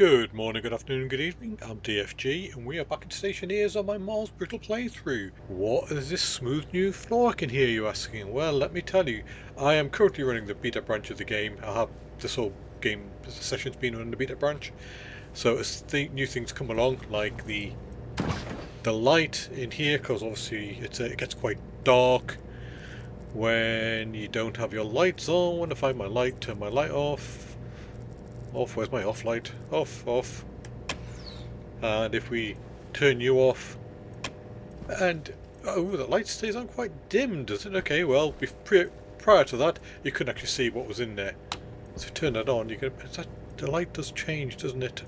Good morning, good afternoon, good evening. I'm DFG, and we are back in Stationeers on my Mars Brittle playthrough. What is this smooth new floor I can hear you asking? Well, let me tell you, I am currently running the beta branch of the game. I have this whole game session's been on the beta branch. So as new things come along, like the light in here, because obviously it gets quite dark when you don't have your lights on. When I find my light, turn my light off. Off, where's my off light? Off, off. And if we turn you off, and oh, the light stays on quite dim, does it? Okay, well, prior to that, you couldn't actually see what was in there. So turn that on, you can. The light does change, doesn't it?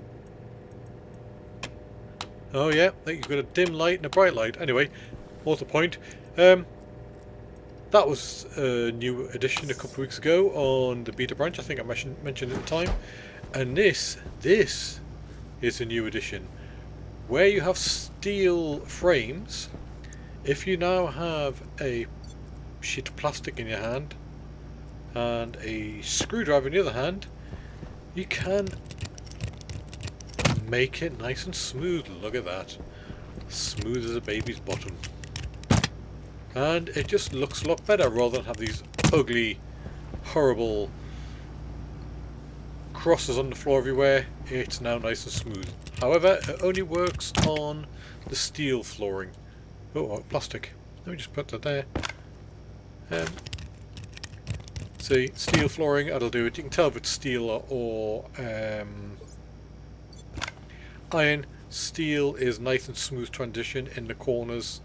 Oh yeah, you've got a dim light and a bright light. Anyway, what's the point? That was a new addition a couple of weeks ago on the beta branch. I think I mentioned at the time. And this is a new addition. Where you have steel frames, if you now have a sheet of plastic in your hand and a screwdriver in the other hand, you can make it nice and smooth. Look at that. Smooth as a baby's bottom. And it just looks a lot better rather than have these ugly, horrible crosses on the floor everywhere. It's now nice and smooth. However, it only works on the steel flooring. Oh, plastic. Let me just put that there. See, steel flooring, that'll do it. You can tell if it's steel or iron. Steel is nice and smooth transition in the corners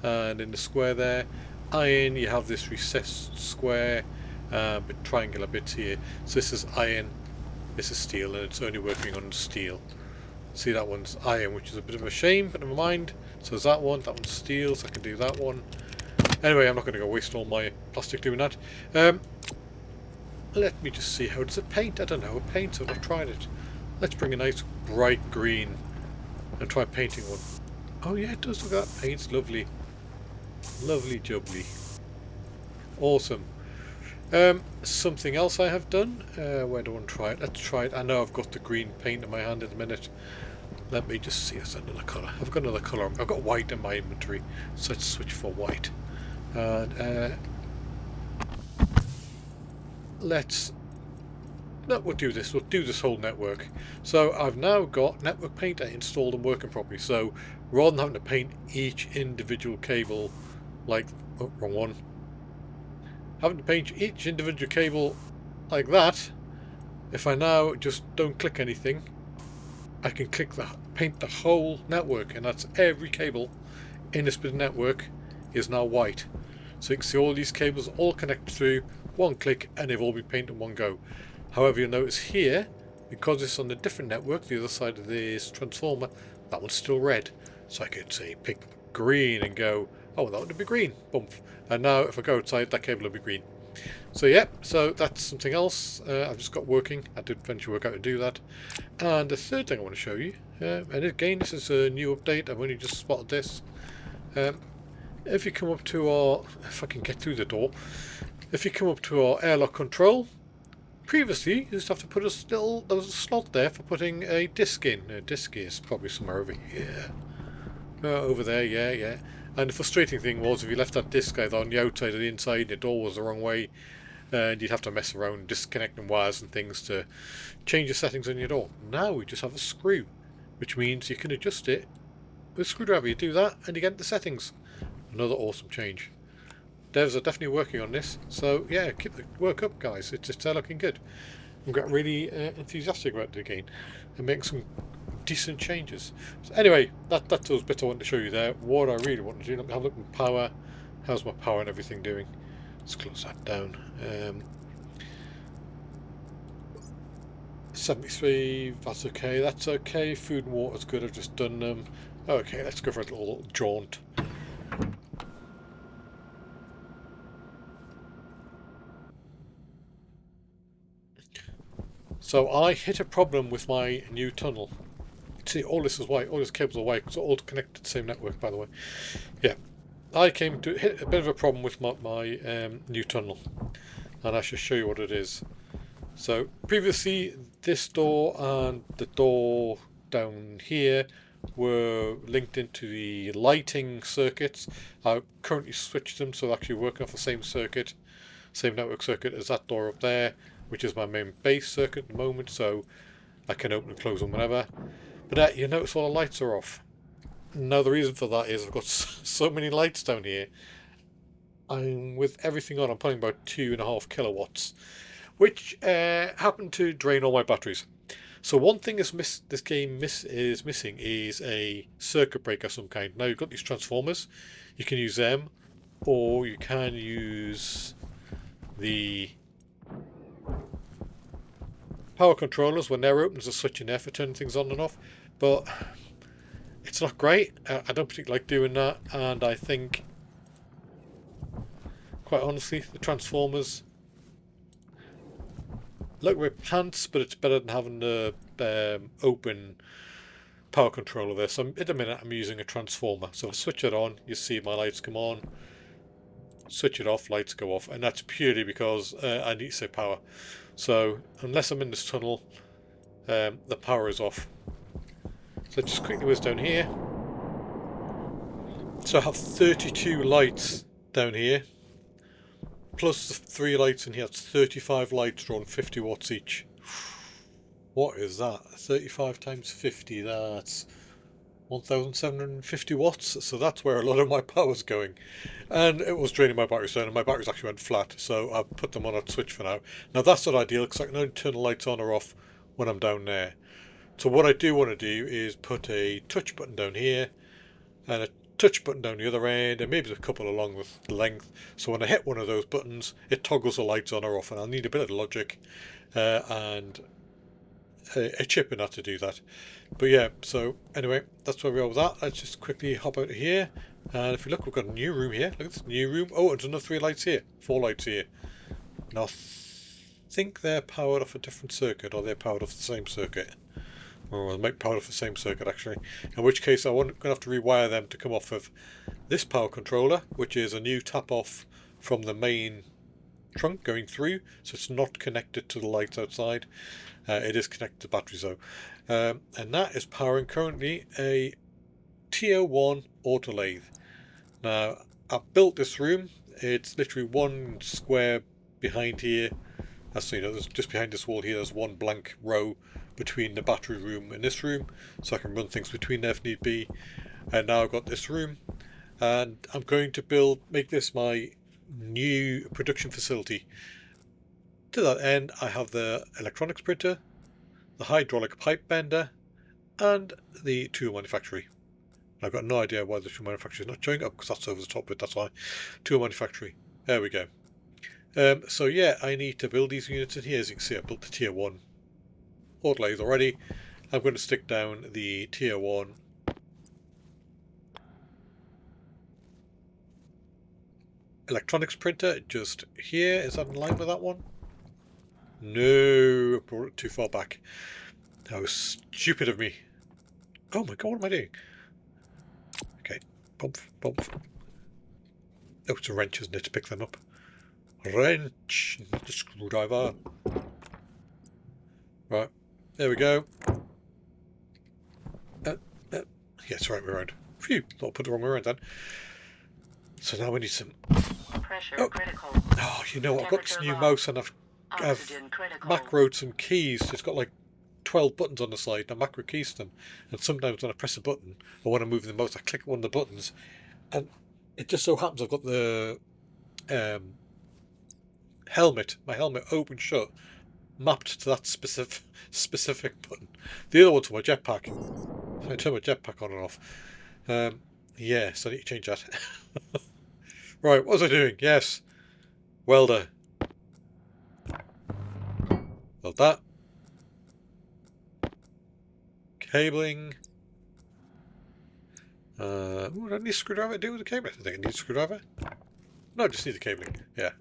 and in the square there. Iron, you have this recessed square with triangular bits here. So this is iron, this is steel, and it's only working on steel. See, that one's iron, which is a bit of a shame, but never mind. So there's that one's steel, so I can do that one. Anyway, I'm not going to go waste all my plastic doing that. Let me just see, how does it paint? I don't know how it paints, I've not tried it. Let's bring a nice bright green and try painting one. Oh yeah, it does. Look at that, paint's lovely. Lovely jubbly. Awesome. Something else I have done. Where do I want to try it? Let's try it. I know I've got the green paint in my hand in a minute. Let me just see. It's another colour. I've got another colour. I've got white in my inventory, so let's switch for white. And we'll do this. We'll do this whole network. So I've now got Network Painter installed and working properly. So rather than having to paint each individual cable, like, oh, wrong one. Having to paint each individual cable like that, if I now just don't click anything, I can paint the whole network, and that's every cable in this bit of network is now white. So you can see all these cables all connected through one click, and they've all been painted in one go. However, you'll notice here, because it's on a different network, the other side of this transformer, that one's still red. So I could say pick green and go, oh, that would be green, bump. And now if I go outside, that cable will be green. So yeah, so that's something else I've just got working. I did eventually work out to do that. And the third thing I want to show you, and again, this is a new update, I've only just spotted this. If you come up to our, if I can get through the door, if you come up to our airlock control, previously you just have to put there was a slot there for putting a disc in. A disc is probably somewhere over here. Over there, yeah. And the frustrating thing was, if you left that disc either on the outside or the inside, the door was the wrong way, and you'd have to mess around disconnecting wires and things to change the settings on your door. Now we just have a screw, which means you can adjust it with a screwdriver. You do that and you get the settings. Another awesome change. Devs are definitely working on this, so yeah, keep the work up, guys. It's looking good. I'm getting really enthusiastic about it again and making some decent changes. So anyway, that's those bits I wanted to show you there. What I really want to do, let me have a look at my power. How's my power and everything doing? Let's close that down. 73, that's okay. That's okay. Food and water's good. I've just done them. Okay, let's go for a little jaunt. So I hit a problem with my new tunnel. See, all this is white, all these cables are white, it's all connected to the same network, by the way. Yeah, I came to hit a bit of a problem with my new tunnel, and I shall show you what it is. So previously this door and the door down here were linked into the lighting circuits. I currently switched them so they're actually working off the same circuit, same network circuit as that door up there, which is my main base circuit at the moment, so I can open and close them whenever. But you notice all the lights are off. Now the reason for that is I've got so many lights down here. With everything on, I'm putting about 2.5 kilowatts, which happen to drain all my batteries. So one thing this game is missing is a circuit breaker of some kind. Now you've got these transformers, you can use them, or you can use the power controllers. When they're open, there's a switch in there for turning things on and off, but it's not great. I don't particularly like doing that, and I think, quite honestly, the transformers look like pants, but it's better than having the open power controller there. So at the minute I'm using a transformer. So if I switch it on, you see my lights come on. Switch it off, lights go off, and that's purely because I need to save power. So unless I'm in this tunnel, the power is off. So just quickly whiz down here. So I have 32 lights down here, plus the 3 lights in here. It's 35 lights drawing 50 watts each. What is that? 35 times 50, that's 1,750 watts. So that's where a lot of my power's going. And it was draining my batteries down, and my batteries actually went flat. So I've put them on a switch for now. Now that's not ideal because I can only turn the lights on or off when I'm down there. So what I do want to do is put a touch button down here and a touch button down the other end, and maybe a couple along the length, so when I hit one of those buttons it toggles the lights on or off, and I'll need a bit of logic and a chip in that to do that. But yeah, so anyway, that's where we are with that. Let's just quickly hop out of here, and if you look, we've got a new room here. Look at this new room. Oh, there's another 3 lights here, 4 lights here. Now I think they're powered off a different circuit, or they're powered off the same circuit. Or they might be powered off the same circuit actually, in which case I'm going to have to rewire them to come off of this power controller, which is a new tap off from the main trunk going through, so it's not connected to the lights outside. It is connected to batteries though, and that is powering currently a T-018 auto lathe. Now I built this room, it's literally one square behind here. That's, you know, there's just behind this wall here, there's one blank row between the battery room and this room, so I can run things between there if need be. And now I've got this room, and I'm going to make this my new production facility. To that end, I have the electronics printer, the hydraulic pipe bender, and the tool manufactory. I've got no idea why the tool manufactory is not showing up, because that's over the top of it, that's why. Tool manufactory. There we go. So yeah, I need to build these units in here. As you can see, I built the tier 1 auto lathe already. I'm going to stick down the tier 1 electronics printer just here. Is that in line with that one? No, I brought it too far back. That was stupid of me. Oh my god, what am I doing? Okay, bump, bump. Oh, it's a wrench, isn't it, to pick them up? Wrench, not a screwdriver. Right, there we go. Yeah, it's the right way around. Phew, thought I put the wrong way around then. So now we need some... Pressure critical. Oh, you know what, I've got this new mouse and I've macroed some keys. It's got like 12 buttons on the side, and I macro keys them. And sometimes when I press a button, or when I move the mouse, I click one of the buttons. And it just so happens I've got the my helmet open shut, mapped to that specific button. The other one's my jetpack. So I turn my jetpack on and off. Yeah, so I need to change that. Right, what was I doing? Yes. Welder. Weld that. Cabling. What do I need a screwdriver to do with the cabling? I think I need a screwdriver. No, I just need the cabling. Yeah.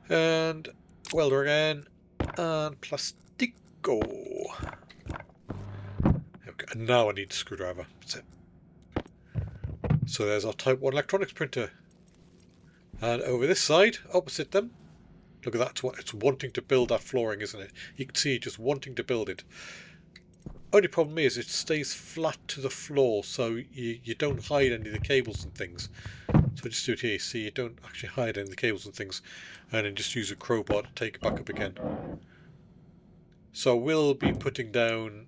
And welder again. And plastico. Okay, and now I need a screwdriver. That's it. So there's our Type 1 electronics printer. And over this side, opposite them, Look at that, it's wanting to build that flooring, isn't it? You can see it just wanting to build it. Only problem is it stays flat to the floor, so you don't hide any of the cables and things. So just do it here, see, you don't actually hide any of the cables and things, and then just use a crowbar to take it back up again. So we'll be putting down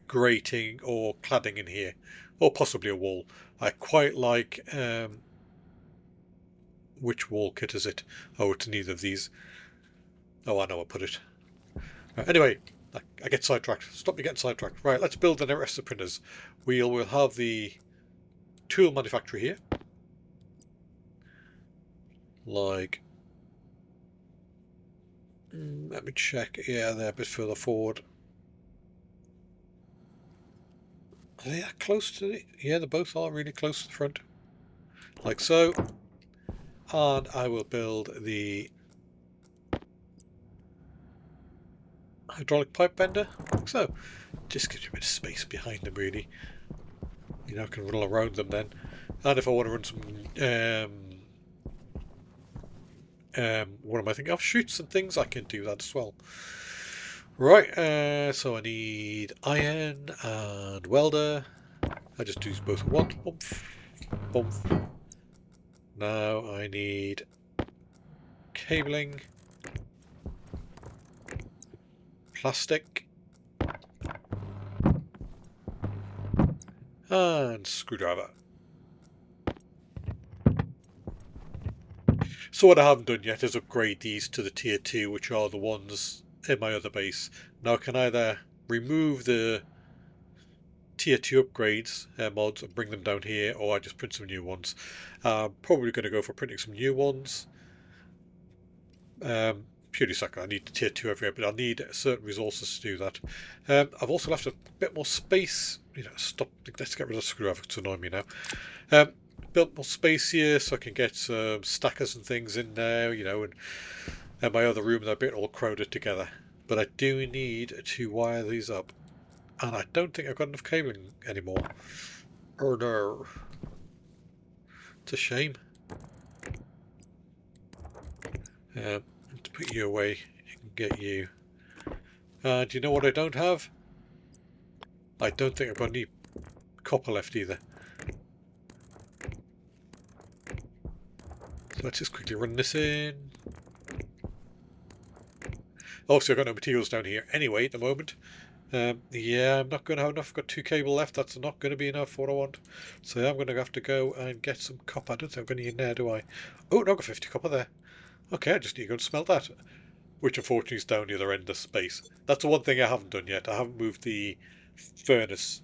grating or cladding in here, or possibly a wall. I quite like, which wall kit is it? Oh, it's neither of these. Oh, I know I'll put it. Anyway, I get sidetracked. Stop me getting sidetracked. Right, let's build the rest of the printers. We'll have the tool manufacturer here. Like, let me check. Yeah, they're a bit further forward. Are they that close to it? Yeah, they both are really close to the front. Like so. And I will build the hydraulic pipe bender. Like so. Just gives you a bit of space behind them, really. You know, I can roll around them then. And if I want to run some, what am I thinking of? Shoots and things, I can do that as well. Right, so I need iron and welder. I just do both at once. Bump, bump. Now I need cabling, plastic, and screwdriver. So what I haven't done yet is upgrade these to the tier 2, which are the ones in my other base. Now I can either remove the tier 2 upgrades mods and bring them down here, or I just print some new ones. I'm probably going to go for printing some new ones. Purely second, I need the tier 2 everywhere, but I need certain resources to do that. I've also left a bit more space. You know, stop. Let's get rid of the screwdriver. It's annoying me now. Built more space here so I can get some stackers and things in there. You know, and my other room, they're a bit all crowded together. But I do need to wire these up, and I don't think I've got enough cabling anymore. Oh no, it's a shame. To put you away and get you. Do you know what I don't have? I don't think I've got any copper left either. So let's just quickly run this in. Also, I've got no materials down here anyway at the moment. Yeah, I'm not going to have enough. I've got 2 cable left. That's not going to be enough for what I want. So I'm going to have to go and get some copper. I don't think I've got any in there, do I? Oh, no, I've got 50 copper there. Okay, I just need to go and smelt that. Which unfortunately is down the other end of space. That's the one thing I haven't done yet. I haven't moved the furnace.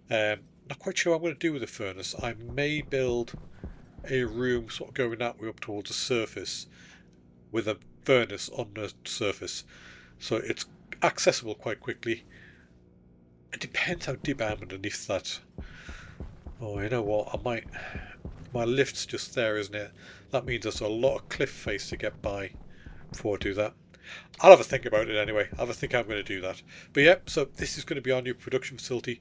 Not quite sure what I'm going to do with the furnace. I may build a room sort of going that way up towards the surface with a furnace on the surface. So it's accessible quite quickly. It depends how deep I am underneath that. Oh, you know what? I might... My lift's just there, isn't it? That means there's a lot of cliff face to get by before I do that. I'll have a think about it anyway. I'll have a think how I'm going to do that. But yeah, so this is going to be our new production facility.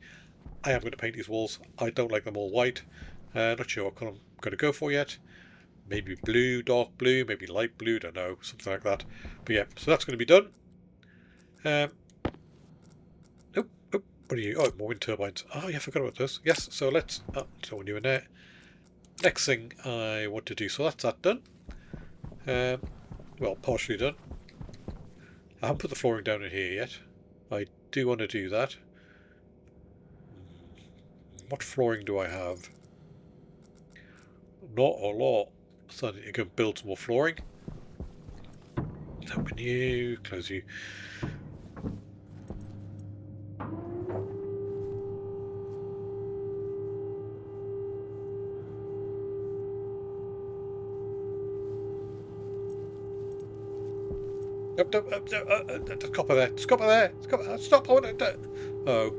I am going to paint these walls. I don't like them all white. Not sure what colour I'm going to go for yet. Maybe blue, dark blue, maybe light blue, don't know, something like that. But yeah, so that's going to be done. What are you? Oh, more wind turbines. Oh, yeah, I forgot about those. Yes, so let's... Oh, don't want you in there. Next thing I want to do, so that's that done. Well, partially done. I haven't put the flooring down in here yet. I do want to do that. What flooring do I have? Not a lot. So I need to go build some more flooring. Open you, close you. There's copper there. There's copper there. There's copper. Stop! I want to... Oh.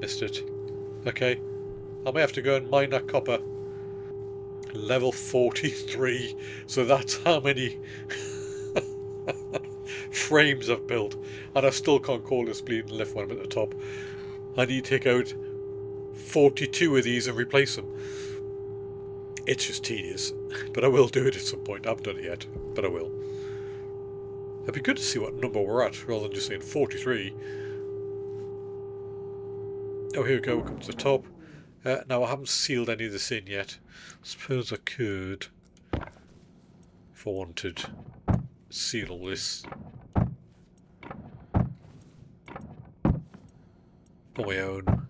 Missed it. Okay. I may have to go and mine that copper. Level 43. So that's how many frames I've built. And I still can't call this bleeding lift when I'm at the top. I need to take out 42 of these and replace them. It's just tedious. But I will do it at some point. I haven't done it yet, but I will. It'd be good to see what number we're at, rather than just saying 43. Oh, here we go. We'll come to the top. Now, I haven't sealed any of this in yet. Suppose I could, if I wanted, seal all this on my own.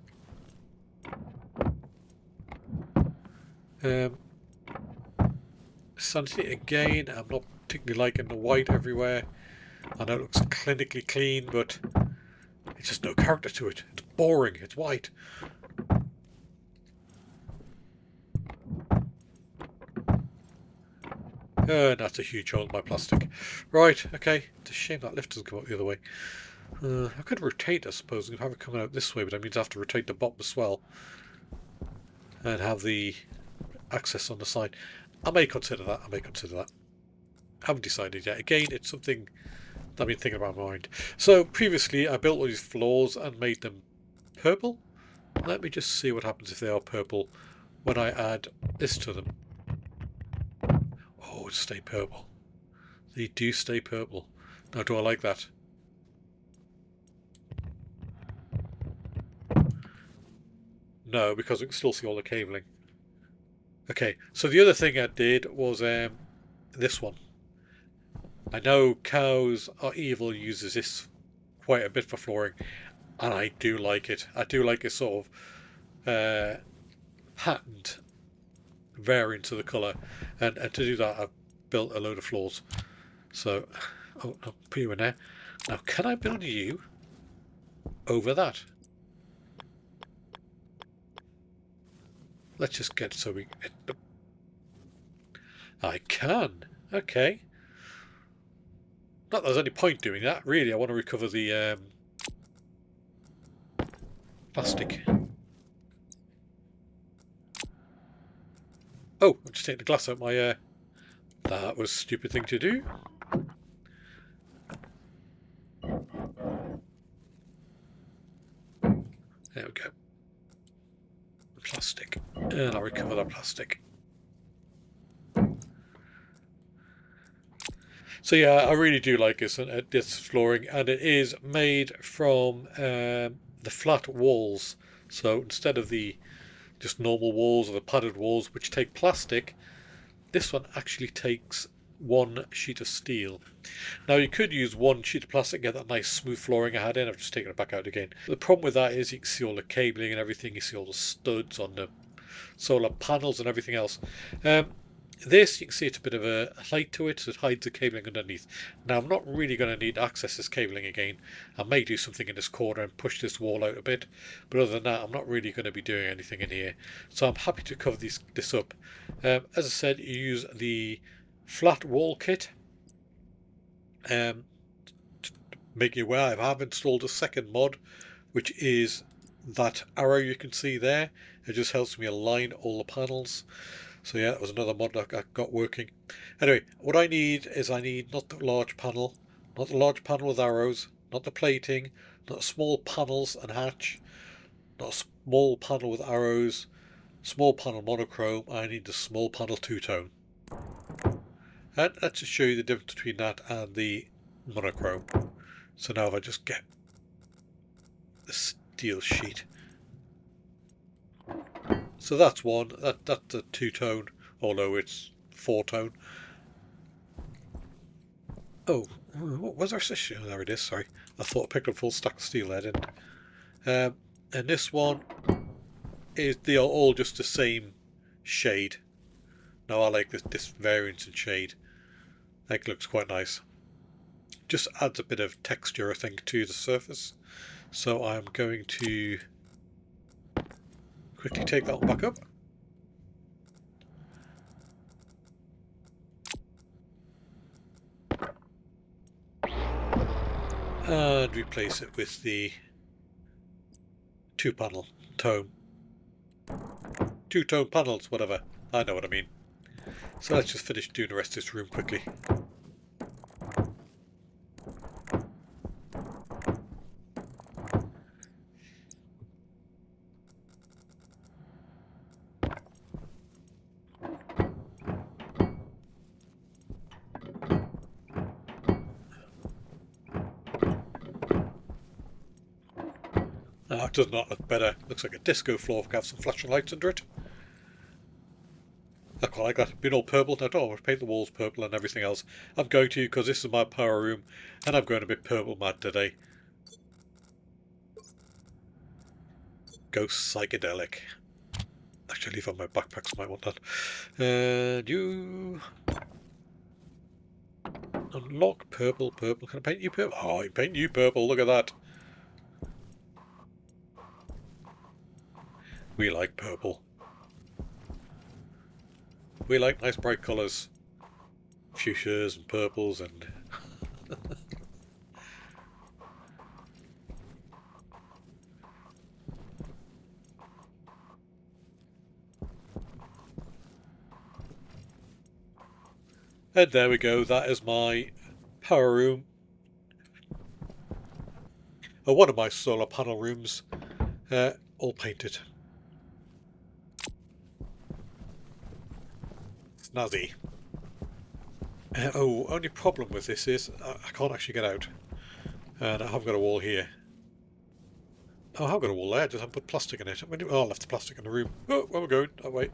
Sanity again. I'm not particularly liking the white everywhere. I know it looks clinically clean, but it's just no character to it. It's boring. It's white. That's a huge hole in my plastic. Right, okay. It's a shame that lift doesn't come up the other way. I could rotate, I suppose, and have it coming out this way, but that means I have to rotate the bottom as well. And have the access on the side. I may consider that. I haven't decided yet. Again, it's something that I've been thinking about in my mind. So, previously, I built all these floors and made them purple. Let me just see what happens if they are purple when I add this to them. Oh, stay purple. They do stay purple. Now, do I like that? No, because we can still see all the cabling. Okay, so the other thing I did was this one. I know Cows Are Evil uses this quite a bit for flooring, and I do like it. I do like a sort of patterned variant to the colour, and to do that I've built a load of floors. So, I'll put you in there. Now, can I build you over that? Let's just get so we... I can. Okay. Not that there's any point doing that. Really, I want to recover the plastic. Oh, I'm just taking the glass out my... that was a stupid thing to do. There we go. Plastic. And I'll recover that plastic. So yeah, I really do like this flooring, and it is made from the flat walls. So instead of the just normal walls or the padded walls, which take plastic, this one actually takes one sheet of steel. Now you could use one sheet of plastic, get that nice smooth flooring I had in. I've just taken it back out again. The problem with that is you can see all the cabling and everything. You see all the studs on the solar panels and everything else. This, you can see it's a bit of a height to it, so it hides the cabling underneath. Now I'm not really going to need to access this cabling again. I may do something in this corner and push this wall out a bit, but other than that I'm not really going to be doing anything in here. So I'm happy to cover this up. As I said, you use the flat wall kit. To make you aware, I have installed a second mod, which is that arrow you can see there. It just helps me align all the panels. So yeah, that was another mod that I got working. Anyway, what I need is not the large panel, not the large panel with arrows, not the plating, not small panels and hatch, not a small panel with arrows, small panel monochrome. I need the small panel two-tone. And let's just show you the difference between that and the monochrome. So now if I just get the steel sheet. So that's one, that's a two-tone, although it's four-tone. Oh, where's our station? Oh, there it is, sorry. I thought I picked up a full stack of steel there, didn't I? And this one is, they are all just the same shade. Now I like this variance in shade. I think it looks quite nice. Just adds a bit of texture, I think, to the surface. So I'm going to quickly take that one back up. And replace it with the two-panel tone. Two-tone panels, whatever. I know what I mean. So let's just finish doing the rest of this room quickly. Oh, it does not look better. Looks like a disco floor. Have some flashing lights under it. I quite like that. Being all purple. I don't want to paint the walls purple and everything else. I'm going to because this is my power room and I'm going a bit purple mad today. Go psychedelic. Actually, leave on my backpacks. Might want that. And you unlock purple. Purple. Can I paint you purple? Oh, I paint you purple. Look at that. We like purple. We like nice bright colours. Fuchsias and purples and... And there we go, that is my power room. One of my solar panel rooms, all painted. Snazzy. Oh, only problem with this is I can't actually get out. And I haven't got a wall here. Oh, I have got a wall there, just haven't put plastic in it. Oh, I left the plastic in the room. Oh, where we're going? Oh, wait.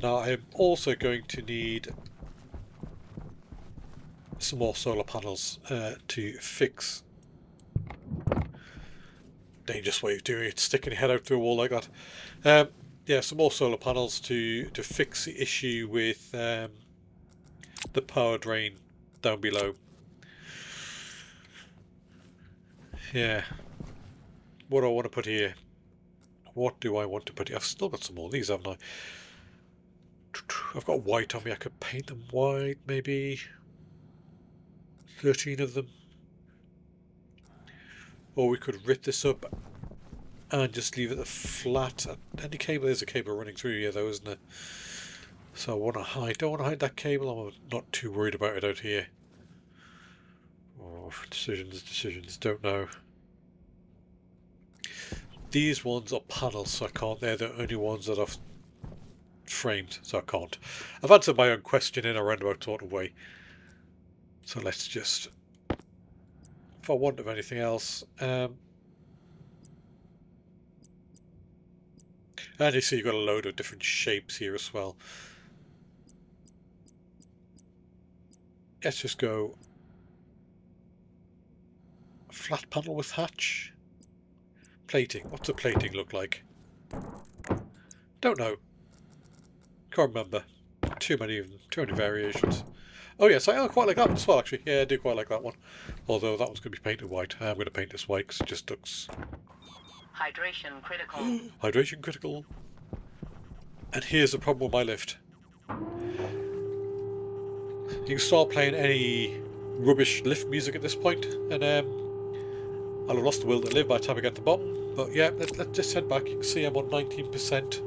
Now I'm also going to need some more solar panels to fix. Dangerous way of doing it, sticking your head out through a wall like that. Yeah, some more solar panels to fix the issue with the power drain down below. Yeah. What do I want to put here? What do I want to put here? I've still got some more of these, haven't I? I've got white on me. I could paint them white, maybe 13 of them. Or we could rip this up and just leave it flat. Any cable, there's a cable running through here though, isn't there? So I want to hide. Don't want to hide that cable. I'm not too worried about it out here. Oh, decisions. Don't know. These ones are panels, so I can't. They're the only ones that are framed, so I can't. I've answered my own question in a roundabout sort of way. So let's just, if I want of anything else, and you see you've got a load of different shapes here as well. Let's just go flat panel with hatch. Plating. What's the plating look like? Don't know. Can't remember. Too many of them. Too many variations. Oh yes, I quite like that one as well actually. Yeah, I do quite like that one. Although that one's going to be painted white. I'm going to paint this white because it just looks... Hydration critical. Hydration critical. And here's the problem with my lift. You can start playing any rubbish lift music at this point, and I'll have lost the will to live by the time I get to the bottom. But yeah, let's just head back. You can see I'm on 19%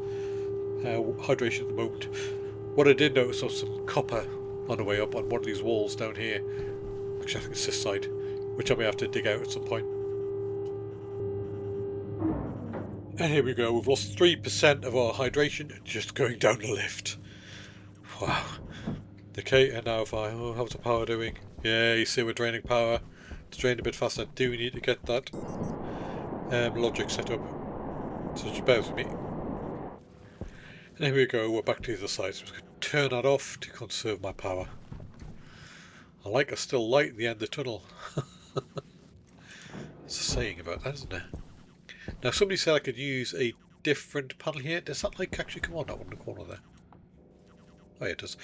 hydration at the moment. What I did notice was some copper on the way up on one of these walls down here. Actually, I think it's this side, which I may have to dig out at some point. And here we go. We've lost 3% of our hydration just going down the lift. Wow. Okay, and now if how's the power doing? Yeah, you see we're draining power. It's drained a bit faster. Do we need to get that logic set up? So just bear with me. And here we go, we're back to the other side. So I'm just going to turn that off to conserve my power. I like a still light at the end of the tunnel. It's a saying about that, isn't it? Now somebody said I could use a different panel here. Does that light actually come on, that one in the corner there? Oh yeah, it does.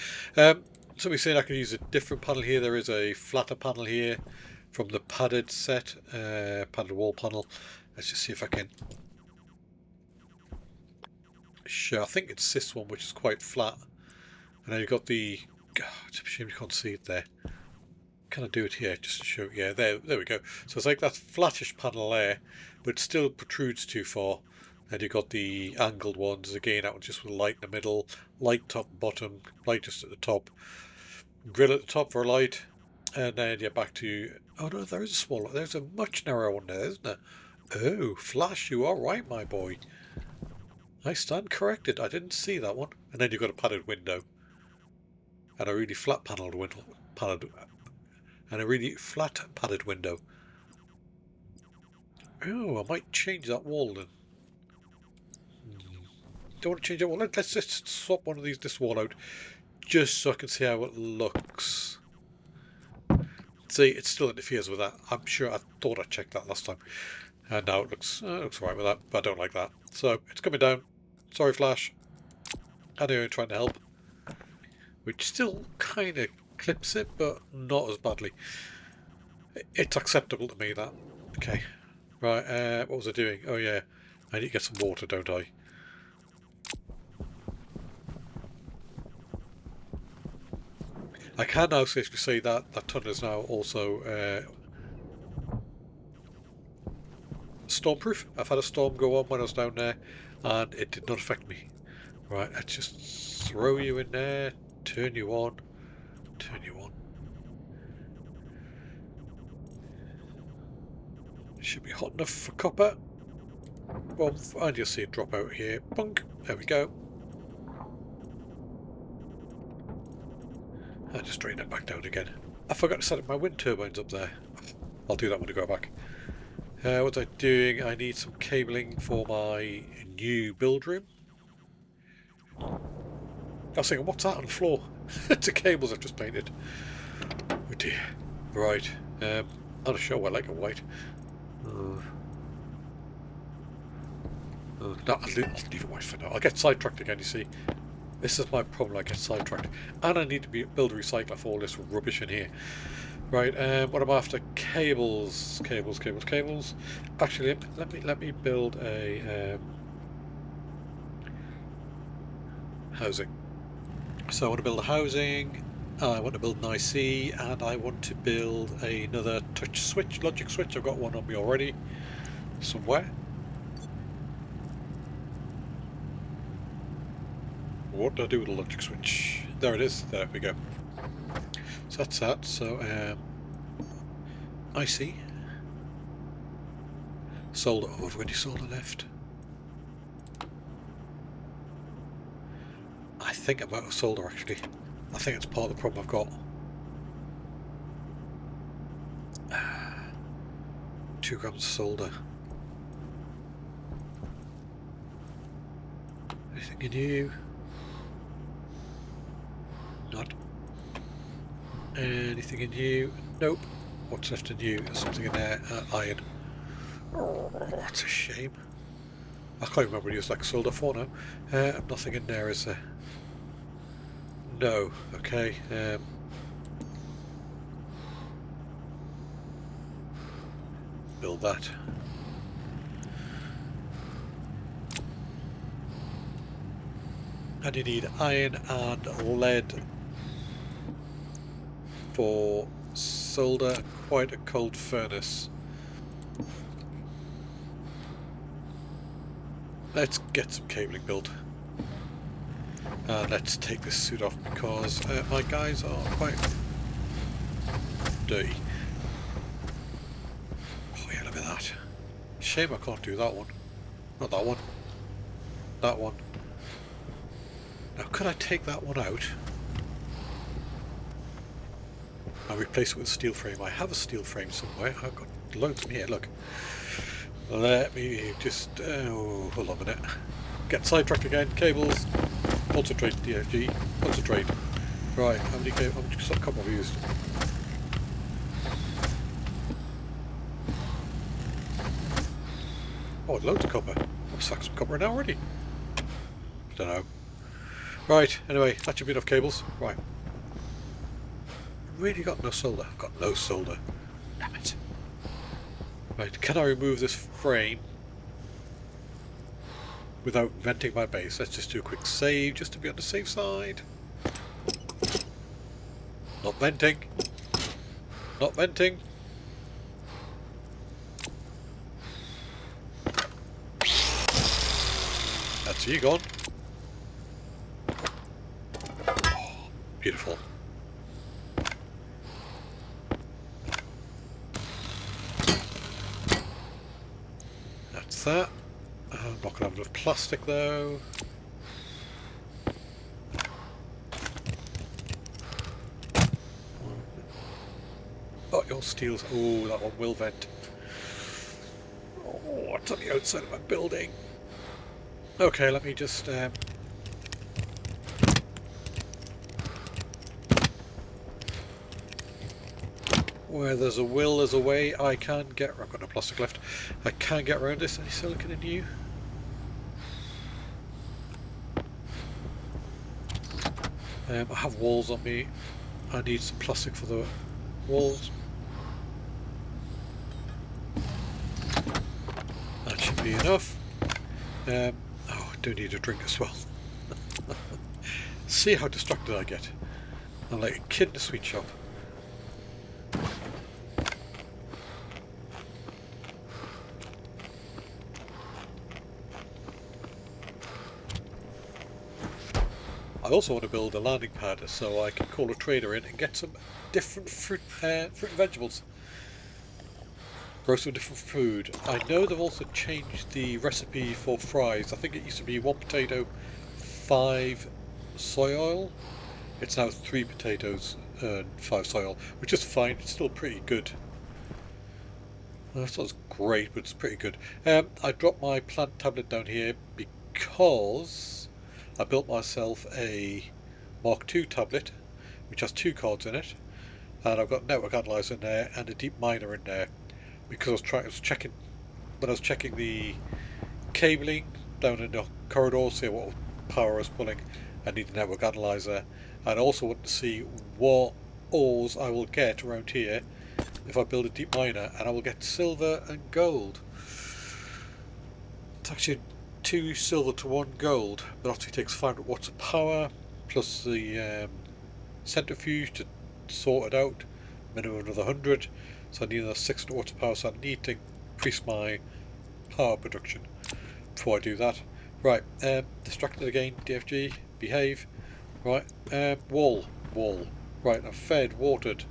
Somebody said I could use a different panel here. There is a flatter panel here from the padded set, padded wall panel. Let's just see if I can show. I think it's this one, which is quite flat. And then you've got the... God, it's a shame you can't see it there. Can I do it here just to show? Yeah, there we go. So it's like that flattish panel there, but it still protrudes too far. And you've got the angled ones again, that one just with light in the middle, light top and bottom, light just at the top, grill at the top for a light, and then you're back to... Oh no, there is a smaller, there's a much narrower one there, isn't there? Oh, Flash, you are right, my boy. I stand corrected, I didn't see that one. And then you've got a padded window. And a really flat panelled window. padded and a really flat padded window. Oh, I might change that wall then. Don't want to change that wall. Let's just swap one of this wall out just so I can see how it looks. See, it still interferes with that. I'm sure I thought I checked that last time. And now it looks alright with that, but I don't like that. So, it's coming down. Sorry, Flash. I know you're trying to help. Which still kind of clips it, but not as badly. It's acceptable to me, that. Okay. Right, what was I doing? Oh yeah, I need to get some water, don't I? I can now safely say that that tunnel is now also stormproof. I've had a storm go on when I was down there, and it did not affect me. Right, let's just throw you in there, turn you on, turn you on. Should be hot enough for copper. Well, and you'll see it drop out here. Bunk. There we go. I'll just drain it back down again. I forgot to set up my wind turbines up there. I'll do that when I go back. What am I doing? I need some cabling for my new build room. I was thinking, what's that on the floor? It's the cables I've just painted. Oh dear. Right. I'm not sure I like a white. No, I'll leave it white for now. I'll get sidetracked again, you see. This is my problem, I get sidetracked. And I need to build a recycler for all this rubbish in here. Right, what am I after? Cables. Actually, let me build a housing. So I want to build a housing, I want to build an IC, and I want to build another touch switch, logic switch. I've got one on me already, somewhere. What do I do with a logic switch? There it is, there we go. So that's that, so IC. Solder, oh, I've got any solder left? I think I'm out of solder actually. I think it's part of the problem I've got. 2 grams of solder. Anything in you? Not. Anything in you? Nope. What's left in you? There's something in there. Iron. Oh, that's a shame. I can't remember what he was like solder for now. Nothing in there, is there? No. Okay. Build that. And you need iron and lead for solder. Quite a cold furnace. Let's get some cabling built. Let's take this suit off because my guys are quite dirty. Oh yeah, look at that. Shame I can't do that one. Not that one. That one. Now could I take that one out and replace it with a steel frame? I have a steel frame somewhere. I've got loads in here, look. Let me just... oh, hold on a minute. Get sidetracked again. Cables. Concentrate, DFG. Concentrate. Right, how many copper have I used? Oh, loads of copper. I've stacked some copper in now already. Don't know. Right, anyway, that should be enough cables. Right. Really got no solder. I've got no solder. Damn it. Right, can I remove this frame without venting my base? Let's just do a quick save just to be on the safe side. Not venting. Not venting. That's you gone. Oh, beautiful. That's that. I'm not going to have enough plastic though. Oh, your steels. Oh, that one will vent. Oh, it's on the outside of my building. Okay, let me just where there's a will, there's a way. I can get. I've got no plastic left. I can get around this. Any silicon in you? I have walls on me. I need some plastic for the walls. That should be enough. Oh, I do need a drink as well. See how distracted I get. I'm like a kid in a sweet shop. I also want to build a landing pad so I can call a trader in and get some different fruit and vegetables. Grow some different food. I know they've also changed the recipe for fries. I think it used to be 1 potato, 5 soy oil. It's now 3 potatoes and 5 soy oil, which is fine. It's still pretty good. It's not great, but it's pretty good. I dropped my plant tablet down here because I built myself a Mark II tablet, which has 2 cards in it, and I've got network analyzer in there and a deep miner in there, because I was checking when I was checking the cabling down in the corridor, see what power I was pulling. I need the network analyzer, and I also want to see what ores I will get around here if I build a deep miner, and I will get silver and gold. It's actually 2 silver to 1 gold, but obviously it takes 500 watts of power plus the centrifuge to sort it out, minimum another 100, so I need another 600 watts of power, so I need to increase my power production before I do that. Right, distracted again, DFG, behave. Right, wall. Right, I've fed, watered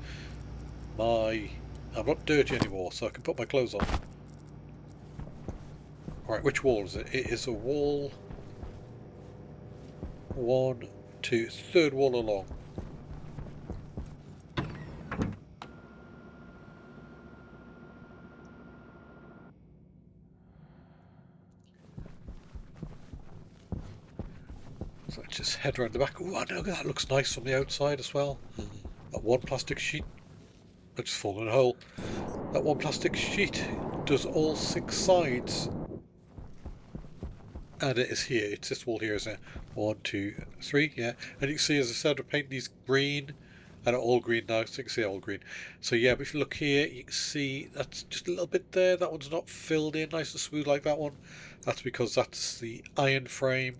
I'm not dirty anymore, so I can put my clothes on. Right, which wall is it? It is a wall 1, 2, third wall along. So I just head around the back. Oh, I know that looks nice from the outside as well. That one plastic sheet. I just fallen in a hole. That one plastic sheet does all 6 sides. And it is here. It's this wall here, isn't it? 1, 2, 3, yeah. And you can see, as I said, we're painting these green. And they're all green now, so you can see all green. So yeah, but if you look here, you can see that's just a little bit there. That one's not filled in nice and smooth like that one. That's because that's the iron frame.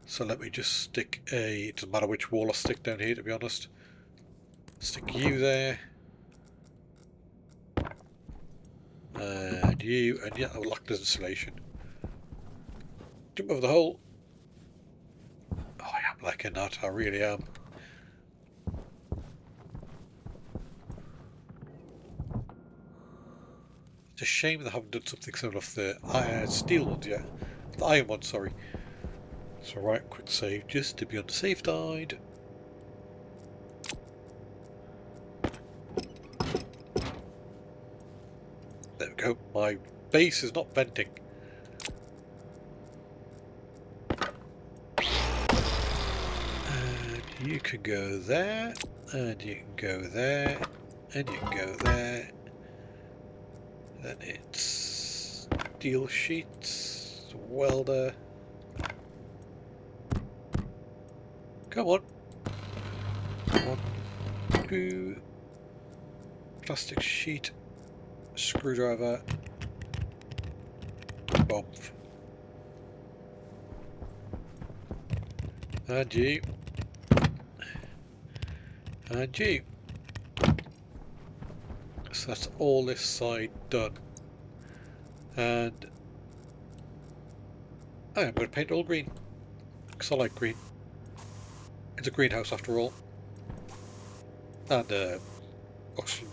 So let me just stick it doesn't matter which wall I stick down here, to be honest. Stick you there. And you, and yeah, I'll lock the insulation. Jump over the hole. Oh, I am liking that, I really am. It's a shame they haven't done something similar for the steel ones yet. The iron ones, sorry. So right, quick save, just to be on the safe side. There we go, my base is not venting. And you can go there, and you can go there, and you can go there. Then it's steel sheets, welder. Come on. 1, 2, plastic sheet, screwdriver, bomb. And you. And you. So that's all this side done. And I am going to paint it all green, because I like green. It's a greenhouse after all. And oxygen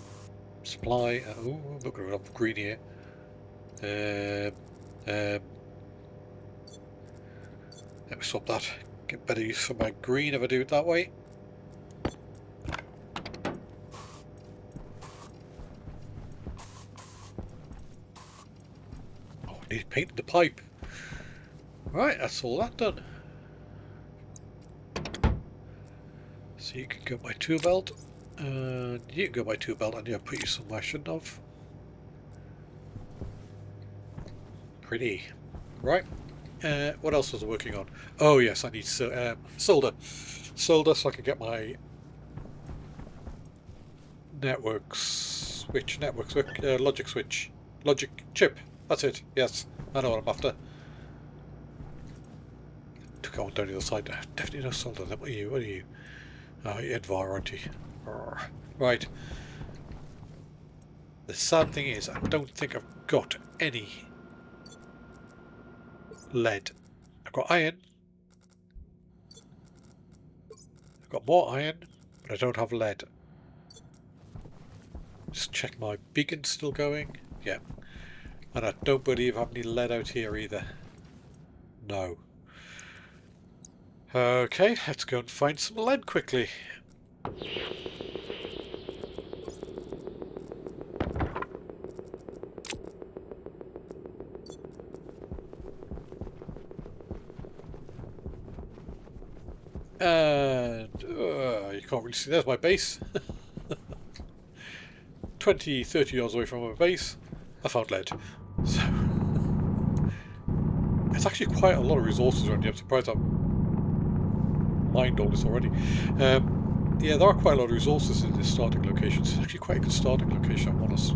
supply. Oh, I'm not going to have green here. Let me swap that. Get better use for my green if I do it that way. painted the pipe. Right, that's all that done. So you can go my tool belt, and you can go my tool belt, and you put you somewhere I shouldn't have. Pretty. Right. What else was I working on? Oh yes, I need solder. Solder so I can get my network switch, logic switch. Logic chip. That's it. Yes, I know what I'm after. To go on down the other side. Definitely no solder. What are you? What are you? Oh, you're Edvar, aren't you? Right. The sad thing is, I don't think I've got any lead. I've got iron. I've got more iron, but I don't have lead. Just check my beacon's still going. Yeah. And I don't believe I have any lead out here either. No. Okay, let's go and find some lead quickly. And you can't really see, there's my base. 20, 30 yards away from my base, I found lead. So it's actually quite a lot of resources around here. I'm surprised I've mined all this already. Yeah, there are quite a lot of resources in this starting location. It's actually quite a good starting location, I'm honest.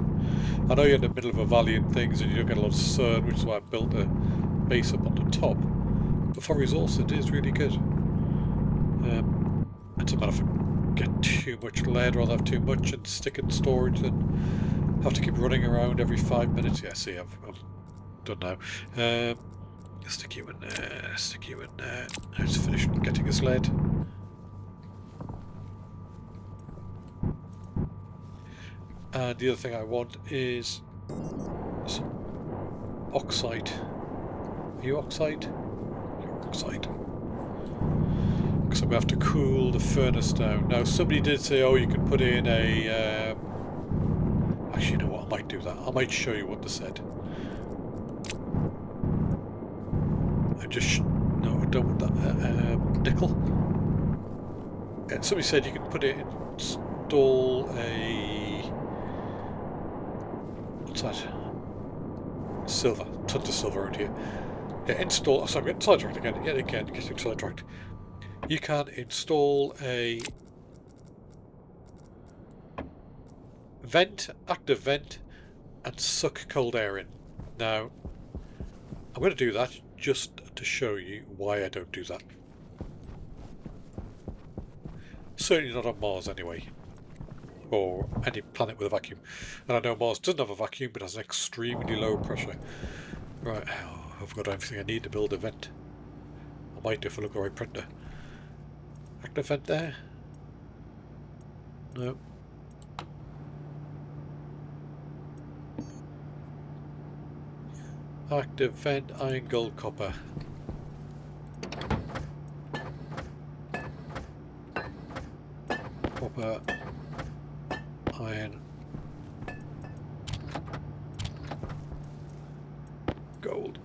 I know you're in the middle of a valley and things, and you don't get a lot of sun, which is why I built a base up on the top. But for resources, it is really good. It's a matter of get too much lead, rather have too much and stick it in storage than have to keep running around every 5 minutes. Yeah, see, I've done now. Stick you in there, stick you in there. Let's finish getting this lead. And the other thing I want is some oxide. Are you oxide? You're oxide. Because I'm going to have to cool the furnace down. Now, somebody did say, oh, you can put in a... Actually, you know what? I might do that. I might show you what they said. No, I don't want that. Nickel. And somebody said you can install a... What's that? Silver. Tons of silver around here. Yeah, install... Oh, sorry, I'm getting sidetracked again. Yet again, getting sidetracked. You can install a active vent, and suck cold air in. Now, I'm going to do that just to show you why I don't do that. Certainly not on Mars anyway, or any planet with a vacuum. And I know Mars doesn't have a vacuum, but has an extremely low pressure. Right, I've got everything I need to build a vent. I might do if I look at my printer. Active vent there? No. Active vent, iron, gold, copper. Copper, iron, gold.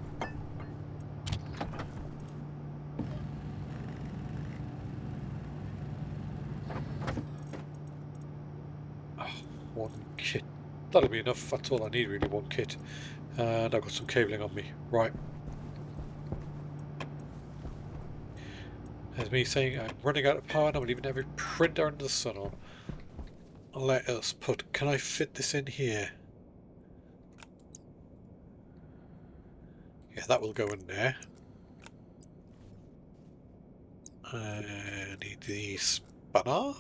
One kit. That'll be enough. That's all I need really, one kit. And I've got some cabling on me. Right. There's me saying I'm running out of power and I'm leaving every printer under the sun on. Let us put... Can I fit this in here? Yeah, that will go in there. I need the spanner.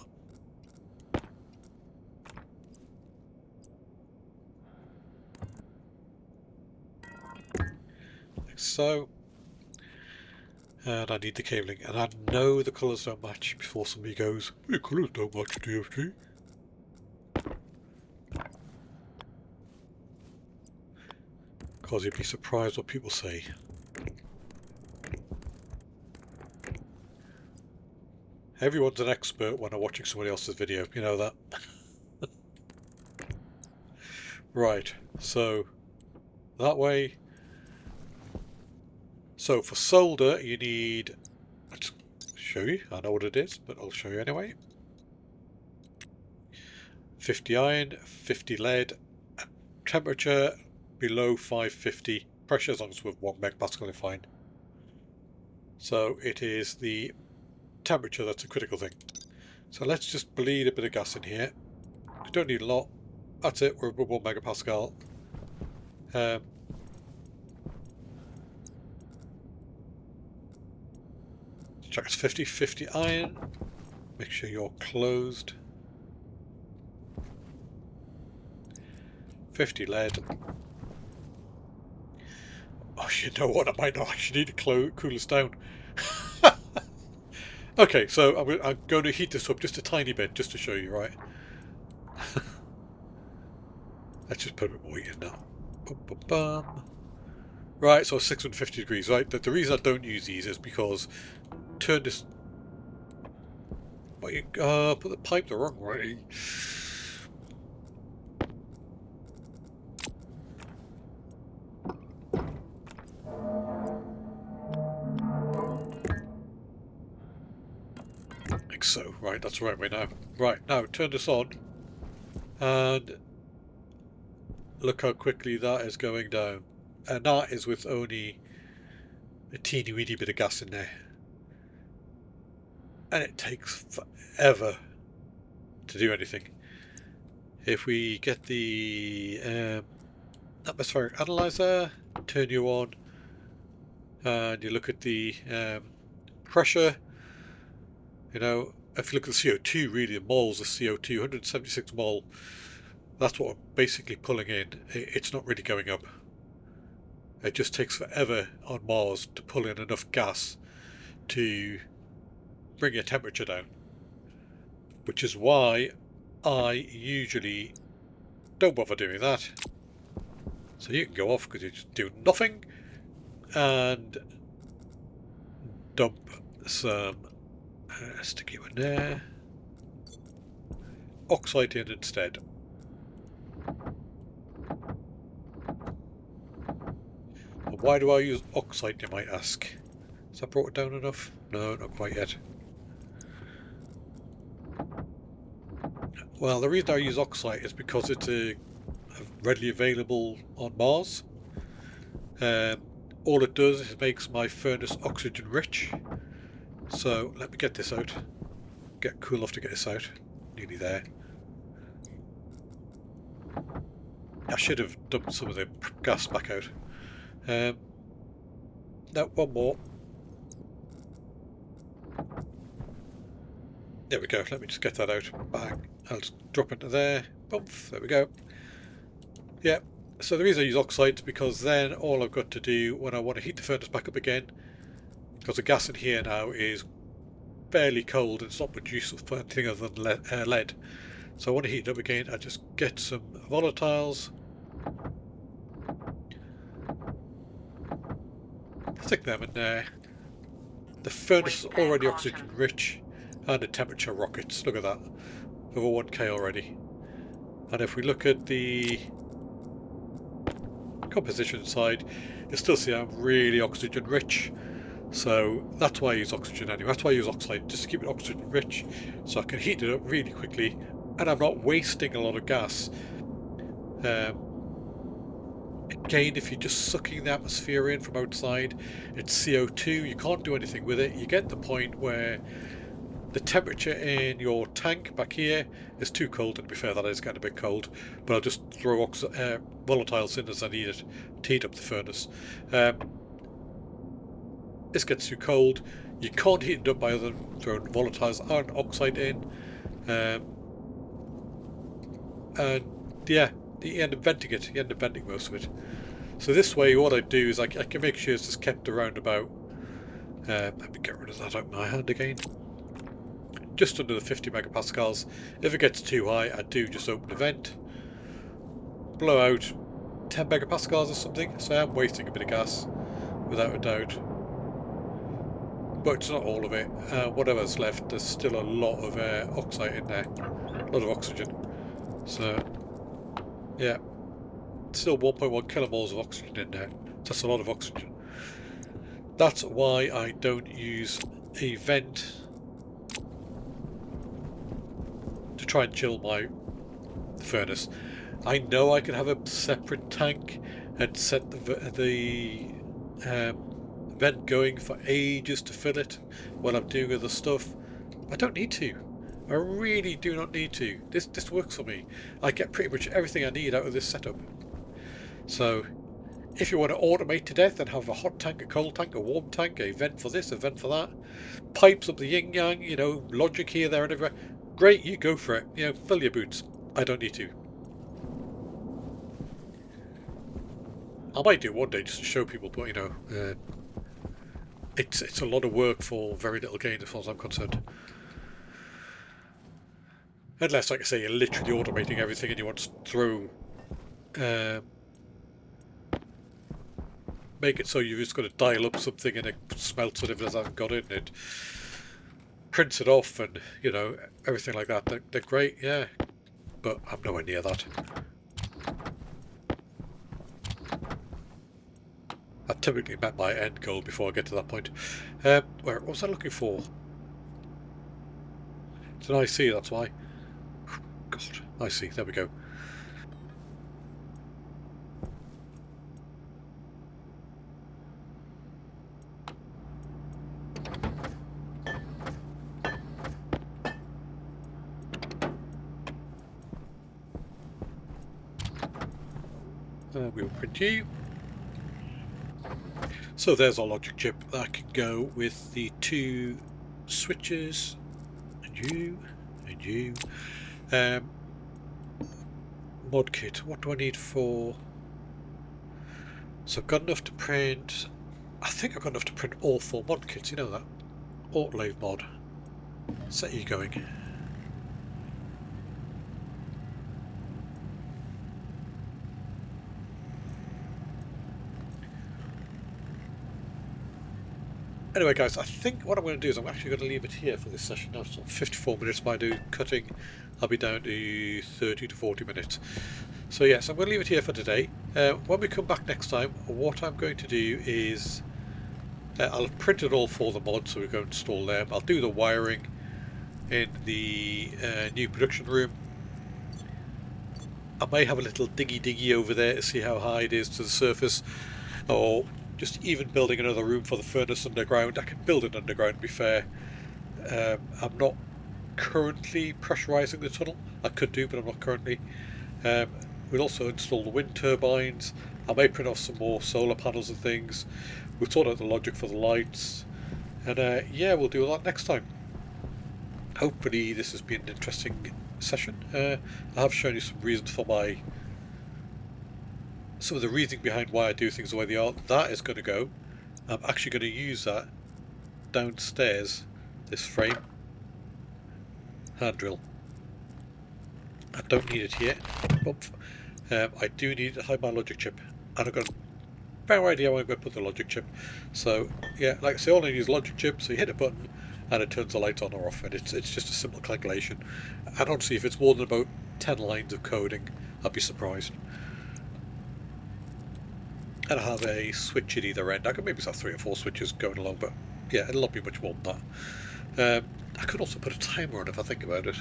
Like so. And I need the cabling. And I know the colours don't match before somebody goes, your colours don't match, DFG. Because you'd be surprised what people say. Everyone's an expert when I'm watching somebody else's video, you know that. Right, so that way So for solder, you need, let's show you, I know what it is, but I'll show you anyway. 50 iron, 50 lead, temperature below 550, pressure as long as with 1 megapascal is fine. So it is the temperature that's a critical thing. So let's just bleed a bit of gas in here. We don't need a lot. That's it, we're above 1 megapascal. Check it's 50 iron. Make sure you're closed. 50 lead. Oh, you know what? I might not actually need to cool this down. Okay, so I'm going to heat this up just a tiny bit, just to show you, right? Let's just put a bit more heat in now. Bum, bum, bum. Right, so 650 degrees, right? The reason I don't use these is because turn this. Put the pipe the wrong way. Like so. Right, that's the right way now. Right, now turn this on. And look how quickly that is going down. And that is with only a teeny weeny bit of gas in there. And it takes forever to do anything. If we get the atmospheric analyzer, turn you on, and you look at the pressure, you know, if you look at the CO2, really, the moles of CO2, 176 mole, that's what we're basically pulling in. It's not really going up. It just takes forever on Mars to pull in enough gas to bring your temperature down, which is why I usually don't bother doing that. So you can go off because you're just doing nothing and dump some stick you in there, oxide in instead. And why do I use oxide, you might ask? Has that brought it down enough? No, not quite yet. Well, the reason I use oxide is because it's readily available on Mars. All it does is makes my furnace oxygen rich. So let me get this out. Get cool enough to get this out. Nearly there. I should have dumped some of the gas back out. No, one more. There we go. Let me just get that out. Bang. I'll just drop into there. Boom. There we go. Yeah. So the reason I use oxide is because then all I've got to do when I want to heat the furnace back up again, because the gas in here now is fairly cold and it's not much use for anything other than lead. So I want to heat it up again. I just get some volatiles, stick them in there. The furnace is already oxygen rich and the temperature rockets. Look at that. Over 1K already. And if we look at the composition side, you still see I'm really oxygen rich. So that's why I use oxygen anyway. That's why I use oxide, just to keep it oxygen rich, so I can heat it up really quickly and I'm not wasting a lot of gas. Again, if you're just sucking the atmosphere in from outside, it's CO2, you can't do anything with it. You get the point where the temperature in your tank back here is too cold, and to be fair, that is getting a bit cold, but I'll just throw volatiles in as I need it to heat up the furnace. This gets too cold, you can't heat it up by other than throwing volatiles and oxide in, and yeah, you end up venting it, you end up venting most of it. So this way what I do is I can make sure it's just kept around about, let me get rid of that out of my hand again, just under the 50 megapascals. If it gets too high, I do just open the vent, blow out 10 megapascals or something, so I'm wasting a bit of gas, without a doubt. But it's not all of it. Whatever's left, there's still a lot of oxide in there, a lot of oxygen. So, yeah, still 1.1 kilomoles of oxygen in there. That's a lot of oxygen. That's why I don't use a vent to try and chill my furnace. I know I can have a separate tank and set the vent going for ages to fill it while I'm doing other stuff. I don't need to. I really do not need to. This works for me. I get pretty much everything I need out of this setup. So if you want to automate to death and have a hot tank, a cold tank, a warm tank, a vent for this, a vent for that, pipes up the yin yang, you know, logic here, there, and everywhere, great, you go for it. You know, fill your boots. I don't need to. I might do it one day just to show people, but you know, it's a lot of work for very little gain as far as I'm concerned. Unless, like I say, you're literally automating everything and you want to throw, make it so you've just got to dial up something and it smelts whatever it hasn't got it and it prints it off and, you know, everything like that. They're great, yeah, but I'm nowhere near that. I've typically met my end goal before I get to that point. What was I looking for? It's an IC, that's why. God, IC, there we go. We'll print you. So there's our logic chip that can go with the two switches, and you, and you. Mod kit, what do I need for... So I've got enough to print... I think I've got enough to print all 4 mod kits, you know that? Autolave mod. Set you going. Anyway guys, I think what I'm going to do is I'm actually going to leave it here for this session. Now it's 54 minutes by doing cutting. I'll be down to 30 to 40 minutes. So yes, I'm going to leave it here for today. When we come back next time, what I'm going to do is I'll have printed all 4 of the mods, so we're going to install them. I'll do the wiring in the new production room. I may have a little diggy over there to see how high it is to the surface, or just even building another room for the furnace underground. I can build it underground, to be fair. I'm not currently pressurising the tunnel. I could do, but I'm not currently. We'll also install the wind turbines. I may print off some more solar panels and things. We'll sort out the logic for the lights. And yeah, we'll do all that next time. Hopefully this has been an interesting session. I have shown you some reasons for some of the reasoning behind why I do things the way they are. That is going to go. I'm actually going to use that downstairs, this frame. Hand drill. I don't need it here, but I do need to hide my logic chip, and I've got a fair idea where I'm going to put the logic chip. So yeah, like I say, all I need is logic chip, so you hit a button and it turns the lights on or off, and it's just a simple calculation. I don't see if it's more than about 10 lines of coding, I'd be surprised. And I have a switch at either end. I could maybe have 3 or 4 switches going along, but yeah, it'll not be much more than that. I could also put a timer on if I think about it.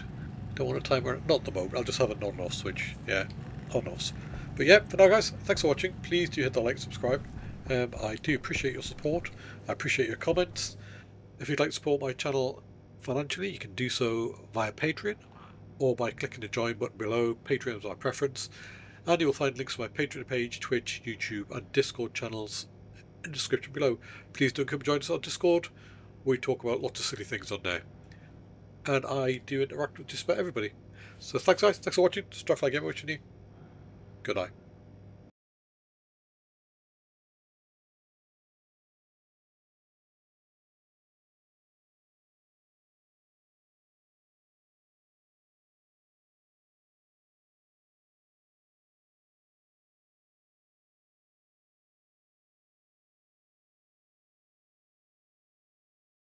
Don't want a timer, not at the moment. I'll just have a on-off switch. Yeah, on-off. But yeah, for now guys, thanks for watching. Please do hit the like, subscribe. I do appreciate your support. I appreciate your comments. If you'd like to support my channel financially, you can do so via Patreon or by clicking the join button below. Patreon is my preference. And you will find links to my Patreon page, Twitch, YouTube and Discord channels in the description below. Please do come join us on Discord. We talk about lots of silly things on there. And I do interact with just about everybody. So thanks guys, thanks for watching. Strife Gamer wishing you good night.